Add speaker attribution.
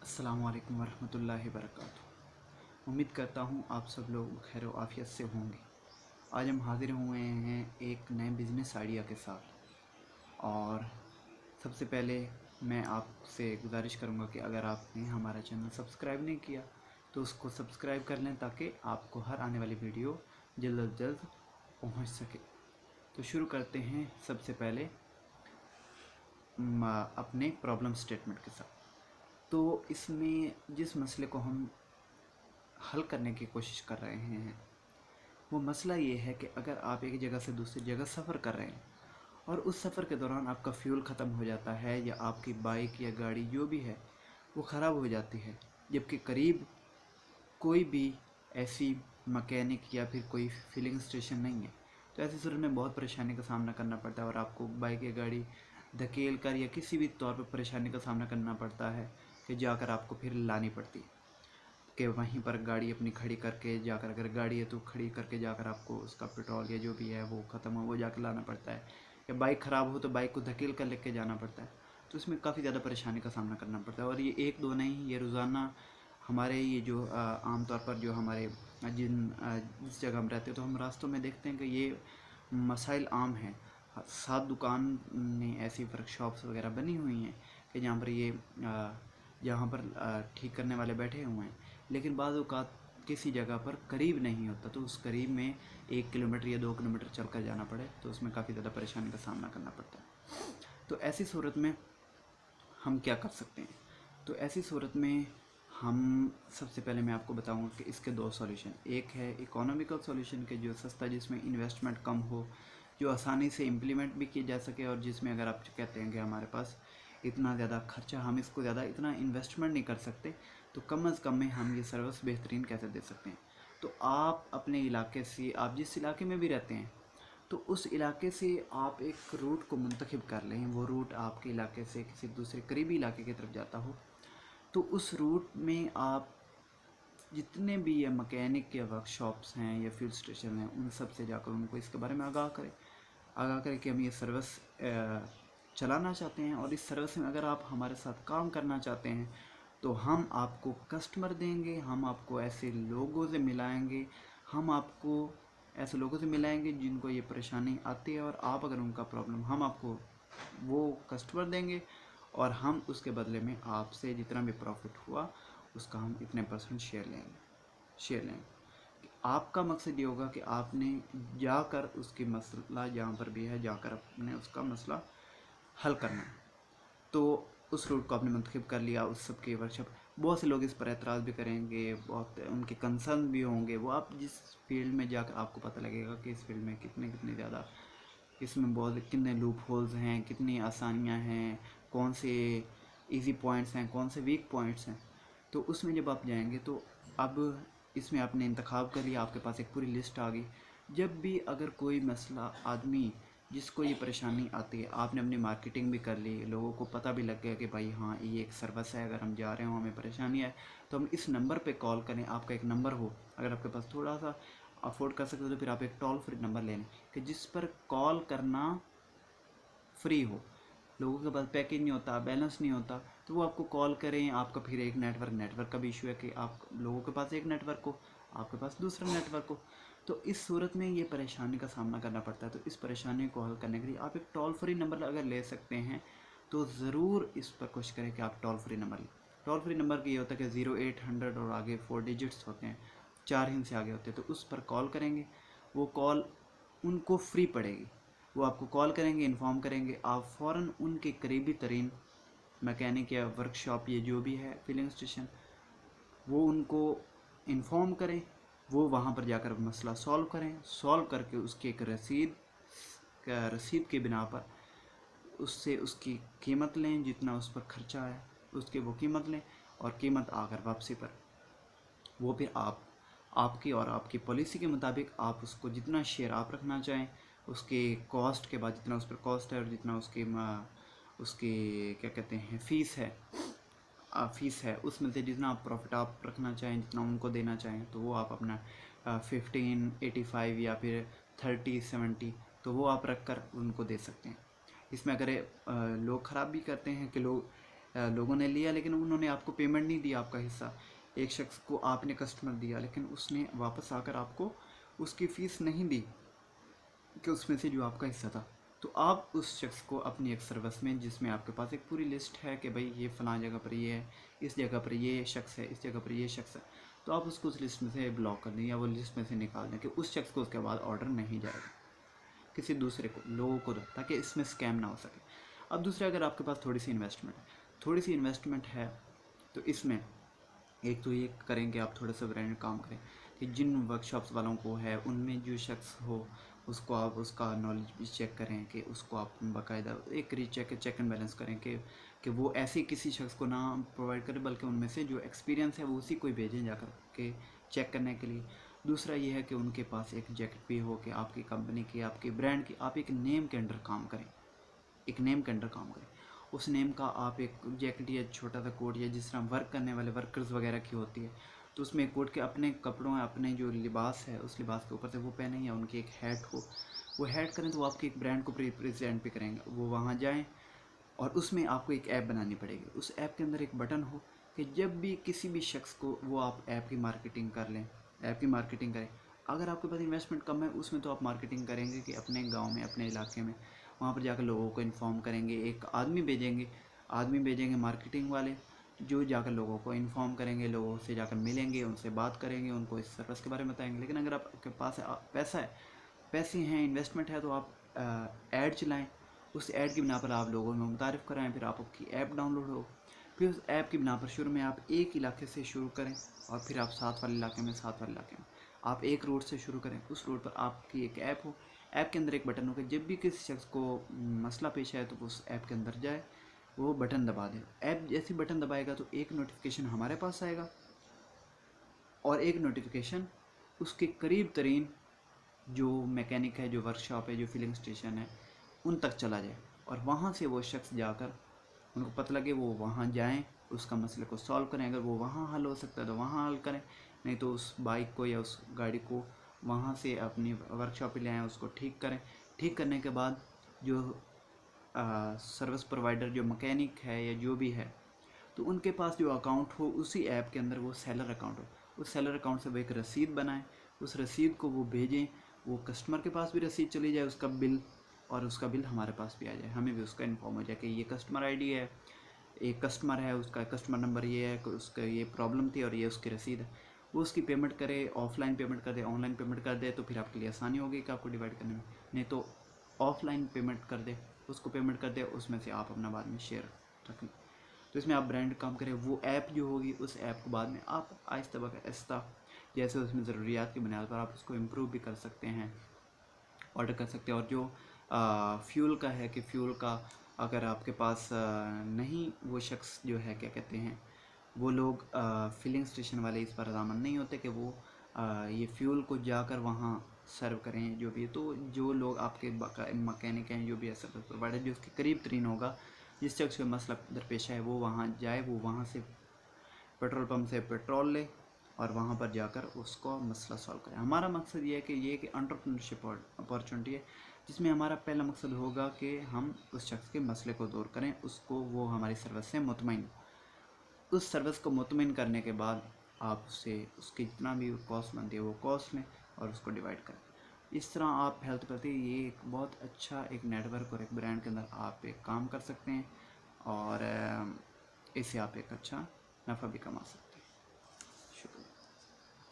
Speaker 1: अस्सलाम वालेकुम वरहमतुल्लाहि वबरकातुहू। उम्मीद करता हूँ आप सब लोग खैर व आफियत से होंगे। आज हम हाज़िर हुए हैं एक नए बिज़नेस आइडिया के साथ। और सबसे पहले मैं आपसे गुजारिश करूँगा कि अगर आपने हमारा चैनल सब्सक्राइब नहीं किया तो उसको सब्सक्राइब कर लें ताकि आपको हर आने वाली वीडियो जल्द अज जल्द पहुँच सके। तो शुरू करते हैं सबसे पहले अपने प्रॉब्लम स्टेटमेंट के साथ। तो इसमें जिस मसले को हम हल करने की कोशिश कर रहे हैं वो मसला ये है कि अगर आप एक जगह से दूसरी जगह सफ़र कर रहे हैं और उस सफ़र के दौरान आपका फ्यूल ख़त्म हो जाता है या आपकी बाइक या गाड़ी जो भी है वो ख़राब हो जाती है, जबकि करीब कोई भी ऐसी मकैनिक या फिर कोई फिलिंग स्टेशन नहीं है, तो ऐसी सूरत में बहुत परेशानी का सामना करना पड़ता है और आपको बाइक या गाड़ी धकेल कर या किसी भी तौर पर परेशानी का सामना करना पड़ता है कि जाकर आपको फिर लानी पड़ती है कि वहीं पर गाड़ी अपनी खड़ी करके जाकर, अगर गाड़ी है तो खड़ी करके जाकर आपको उसका पेट्रोल या जो भी है वो ख़त्म हो वो जाकर लाना पड़ता है, या बाइक ख़राब हो तो बाइक को धकेल कर लेके जाना पड़ता है। तो इसमें काफ़ी ज़्यादा परेशानी का सामना करना पड़ता है और ये एक दो नहीं, ये रोज़ाना हमारे ये जो आम तौर पर जो हमारे जिस जगह हम रहते हैं तो हम रास्तों में देखते हैं कि ये मसाइल आम हैं। सात दुकान में ऐसी वर्कशॉप्स वगैरह बनी हुई हैं कि जहाँ पर ये जहाँ पर ठीक करने वाले बैठे हुए हैं, लेकिन बाज़ औक़ात किसी जगह पर करीब नहीं होता, तो उस करीब में 1 किलोमीटर या 2 किलोमीटर चल कर जाना पड़े तो उसमें काफ़ी ज़्यादा परेशानी का सामना करना पड़ता है। तो ऐसी सूरत में हम क्या कर सकते हैं? तो ऐसी सूरत में हम सबसे पहले मैं आपको बताऊंगा कि इसके दो सॉल्यूशन। एक है इकोनॉमिकल सॉल्यूशन के जो सस्ता, जिसमें इन्वेस्टमेंट कम हो, जो आसानी से इम्प्लीमेंट भी किए जा सके और जिसमें अगर आप कहते हैं कि हमारे पास इतना ज़्यादा खर्चा, हम इसको ज़्यादा इतना इन्वेस्टमेंट नहीं कर सकते, तो कम अज़ कम में हम ये सर्विस बेहतरीन कैसे दे सकते हैं। तो आप अपने इलाके से, आप जिस इलाके में भी रहते हैं तो उस इलाके से आप एक रूट को मुंतखब कर लें, वो रूट आपके इलाके से किसी दूसरे करीबी इलाके की तरफ जाता हो, तो उस रूट में आप जितने भी ये मकैनिक या वर्कशॉप्स हैं या फ्यूल स्टेशन हैं उन सब से जाकर उनको इसके बारे में आगाह करें कि हम ये सर्विस चलाना चाहते हैं और इस सर्विस में अगर आप हमारे साथ काम करना चाहते हैं तो हम आपको कस्टमर देंगे, हम आपको ऐसे लोगों से मिलाएंगे, हम आपको ऐसे लोगों से मिलाएंगे जिनको ये परेशानी आती है, और आप अगर उनका प्रॉब्लम, हम आपको वो कस्टमर देंगे और हम उसके बदले में आपसे जितना भी प्रॉफिट हुआ उसका हम इतने % शेयर लेंगे। आपका मकसद ये होगा कि आपने जाकर उसकी मसला जहाँ पर भी है जाकर अपने उसका मसला हल करना है। तो उस रूट को आपने मुंतखब कर लिया, उस सब के वर्कशॉप, बहुत से लोग इस पर एतराज़ भी करेंगे, बहुत उनके कंसर्न भी होंगे। वो आप जिस फील्ड में जाकर आपको पता लगेगा कि इस फील्ड में कितने ज़्यादा, इसमें बहुत कितने लूप होल्स हैं, कितनी आसानियां हैं, कौन से इजी पॉइंट्स हैं, कौन से वीक पॉइंट्स हैं। तो उसमें जब आप जाएंगे तो अब इसमें आपने इंतखाब कर लिया, आपके पास एक पूरी लिस्ट आ गई। जब भी अगर कोई मसला, आदमी जिसको ये परेशानी आती है, आपने अपनी मार्केटिंग भी कर ली, लोगों को पता भी लग गया कि भाई हाँ ये एक सर्विस है, अगर हम जा रहे हो हमें परेशानी है तो हम इस नंबर पे कॉल करें। आपका एक नंबर हो, अगर आपके पास थोड़ा सा अफोर्ड कर सकते हो तो फिर आप एक टोल फ्री नंबर ले लें कि जिस पर कॉल करना फ्री हो। लोगों के पास पैकेज नहीं होता, बैलेंस नहीं होता, तो वो आपको कॉल करें। आपका फिर एक नेटवर्क का भी इशू है कि आप लोगों के पास एक नेटवर्क हो, आपके पास दूसरा नेटवर्क हो, तो इस सूरत में ये परेशानी का सामना करना पड़ता है। तो इस परेशानी को हल करने के लिए आप एक टोल फ्री नंबर अगर ले सकते हैं तो ज़रूर इस पर कोशिश करें कि आप टोल फ्री नंबर लें। टोल फ्री नंबर की ये होता है कि 0800 और आगे 4 डिजिट्स होते हैं, 4 हिंद से आगे होते हैं, तो उस पर कॉल करेंगे। वो कॉल उनको फ्री पड़ेगी, वो आपको कॉल करेंगे, इन्फॉर्म करेंगे, आप फ़ौरन उनके करीबी तरीन मैकेनिक या वर्कशॉप ये जो भी है फिलिंग स्टेशन, वो उनको इन्फॉर्म करें, वो वहाँ पर जाकर मसला सॉल्व करें, सॉल्व करके उसकी एक रसीद के बिना पर उससे उसकी कीमत लें, जितना उस पर खर्चा है उसकी वो कीमत लें, और कीमत आकर वापसी पर वो फिर आपकी और आपकी पॉलिसी के मुताबिक आप उसको जितना शेयर आप रखना चाहें, उसके कॉस्ट के बाद जितना उस पर कॉस्ट है और जितना उसकी क्या कहते हैं फ़ीस है उसमें से जितना आप प्रॉफिट आप रखना चाहें, जितना उनको देना चाहें, तो वो आप अपना 1585 या फिर 3070 तो वो आप रख कर उनको दे सकते हैं। इसमें अगर लोग ख़राब भी करते हैं कि लोग لوگوں نے لیا لیکن انہوں نے آپ کو پیمنٹ نہیں دی آپ کا حصہ. ایک شخص کو آپ نے کسٹمر دیا لیکن اس نے واپس آ کر آپ کو اس کی فیس نہیں دی کہ اس میں سے جو آپ کا حصہ تھا. تو آپ اس شخص کو اپنی ایک سروس میں جس میں آپ کے پاس ایک پوری لسٹ ہے کہ بھائی یہ فلاں جگہ پر یہ ہے, اس جگہ پر یہ شخص ہے, اس جگہ پر یہ شخص ہے, تو آپ اس کو اس لسٹ میں سے بلاک کر دیں یا وہ لسٹ میں سے نکال دیں کہ اس شخص کو اس کے بعد آرڈر نہیں جائے گا کسی دوسرے کو, لوگوں کو دو تاکہ اس میں اسکیم نہ ہو سکے. اب دوسرے, اگر آپ کے پاس تھوڑی سی انویسٹمنٹ ہے تو اس میں ایک تو یہ کریں کہ آپ تھوڑا سا برانڈ کام کریں کہ جن ورک شاپس والوں کو ہے ان میں جو شخص ہو اس کو آپ اس کا نالج بھی چیک کریں کہ اس کو آپ باقاعدہ ایک چیک اینڈ بیلنس کریں کہ وہ ایسے کسی شخص کو نہ پرووائڈ کرے بلکہ ان میں سے جو ایکسپیرینس ہے وہ اسی کو بھیجیں جا کر کے چیک کرنے کے لیے. دوسرا یہ ہے کہ ان کے پاس ایک جیکٹ بھی ہو کہ آپ کی کمپنی کی, آپ کی برانڈ کی, آپ ایک نیم کے انڈر کام کریں, اس نیم کا آپ ایک جیکٹ یا چھوٹا سا کوٹ یا جس طرح ورک کرنے والے ورکرز وغیرہ کی ہوتی ہے تو اس میں ایک کوٹ کے اپنے کپڑوں, اپنے جو لباس ہے اس لباس کے اوپر سے وہ پہنیں یا ان کی ایک ہیٹ ہو, وہ ہیٹ کریں تو وہ آپ کی ایک برانڈ کو ریپریزینٹ بھی کریں گے. وہ وہاں جائیں اور اس میں آپ کو ایک ایپ بنانی پڑے گی. اس ایپ کے اندر ایک بٹن ہو کہ جب بھی کسی بھی شخص کو وہ آپ ایپ کی مارکیٹنگ کریں. اگر آپ کے پاس انویسٹمنٹ کم ہے اس میں تو آپ مارکیٹنگ کریں گے کہ اپنے گاؤں میں, اپنے علاقے میں, وہاں پر جا کر لوگوں کو انفارم کریں گے. ایک آدمی بھیجیں گے مارکیٹنگ والے جو جا کر لوگوں کو انفارم کریں گے, لوگوں سے جا کر ملیں گے, ان سے بات کریں گے, ان کو اس سروس کے بارے میں بتائیں گے. لیکن اگر آپ کے پاس پیسے ہیں, انویسٹمنٹ ہے, تو آپ ایڈ چلائیں. اس ایڈ کی بنا پر آپ لوگوں میں متعارف کرائیں, پھر آپ کی ایپ ڈاؤن لوڈ ہو, پھر اس ایپ کی بنا پر شروع میں آپ ایک علاقے سے شروع کریں اور پھر آپ ساتھ والے علاقے میں آپ ایک روڈ سے شروع کریں. اس روڈ پر آپ کی ایک ایپ ہو, ایپ کے اندر ایک بٹن ہو کہ جب بھی کسی شخص کو مسئلہ پیش آئے تو وہ اس ایپ کے اندر جائے, وہ بٹن دبا دے. ایپ جیسی بٹن دبائے گا تو ایک نوٹیفیکیشن ہمارے پاس آئے گا اور ایک نوٹیفیکیشن اس کے قریب ترین جو میکینک ہے, جو ورک شاپ ہے, جو فلنگ اسٹیشن ہے, ان تک چلا جائے اور وہاں سے وہ شخص جا کر ان کو پتہ لگے وہ وہاں جائیں, اس کا مسئلے کو سالو کریں. اگر وہ وہاں حل ہو سکتا ہے تو وہاں حل کریں, نہیں تو اس بائک کو یا اس گاڑی کو وہاں سے اپنی ورک شاپ پہ لے آئیں, اس کو ٹھیک کریں. ٹھیک کرنے کے بعد جو سروس پرووائڈر, جو مکینک ہے یا جو بھی ہے, تو ان کے پاس جو اکاؤنٹ ہو اسی ایپ کے اندر وہ سیلر اکاؤنٹ ہو, اس سیلر اکاؤنٹ سے وہ ایک رسید بنائیں, اس رسید کو وہ بھیجیں. وہ کسٹمر کے پاس بھی رسید چلی جائے, اس کا بل, اور اس کا بل ہمارے پاس بھی آ جائے, ہمیں بھی اس کا انفارم ہو جائے کہ یہ کسٹمر آئی ڈی ہے, ایک کسٹمر ہے, اس کا کسٹمر نمبر یہ ہے, اس کا یہ پرابلم تھی اور یہ اس کی رسید ہے. وہ اس کی پیمنٹ کرے, آف لائن پیمنٹ کر دے, آن لائن پیمنٹ کر دے, تو پھر آپ کے لیے آسانی ہوگی کہ آپ کو ڈیوائڈ کرنے میں. نہیں تو آف لائن پیمنٹ کر دے, اس کو پیمنٹ کر دے, اس میں سے آپ اپنا بعد میں شیئر رکھیں. تو اس میں آپ برانڈ کام کریں. وہ ایپ جو ہوگی اس ایپ کو بعد میں آپ آہستہ آہستہ جیسے اس میں ضروریات کی بنیاد پر آپ اس کو امپروو بھی کر سکتے ہیں, آرڈر کر سکتے ہیں. اور جو فیول کا ہے کہ فیول کا اگر آپ کے پاس نہیں, وہ شخص جو ہے کیا کہتے ہیں, وہ لوگ فلنگ اسٹیشن والے اس پر رضامند نہیں ہوتے کہ وہ یہ فیول کو جا کر وہاں سرو کریں جو بھی ہے. تو جو لوگ آپ کے مکینک ہیں, جو بھی ہے سروس پرووائڈر, جو اس کے قریب ترین ہوگا, جس شخص کا مسئلہ درپیش ہے, وہ وہاں جائے, وہ وہاں سے پیٹرول پمپ سے پیٹرول لے اور وہاں پر جا کر اس کو مسئلہ سالو کریں. ہمارا مقصد یہ ہے کہ انٹرپرینورشپ اپارچونٹی ہے جس میں ہمارا پہلا مقصد ہوگا کہ ہم اس شخص کے مسئلے کو دور کریں, اس کو وہ ہماری سروس سے مطمئن. اس سروس کو مطمئن کرنے کے بعد آپ اسے اس کی جتنا بھی کاسٹ بنتی ہے وہ کاسٹ لیں اور اس کو ڈیوائڈ کریں. اس طرح آپ ہیلتھ پرتی یہ ایک بہت اچھا ایک نیٹ ورک اور ایک برانڈ کے اندر آپ ایک کام کر سکتے ہیں اور اس سے آپ ایک اچھا نفع بھی کما سکتے ہیں.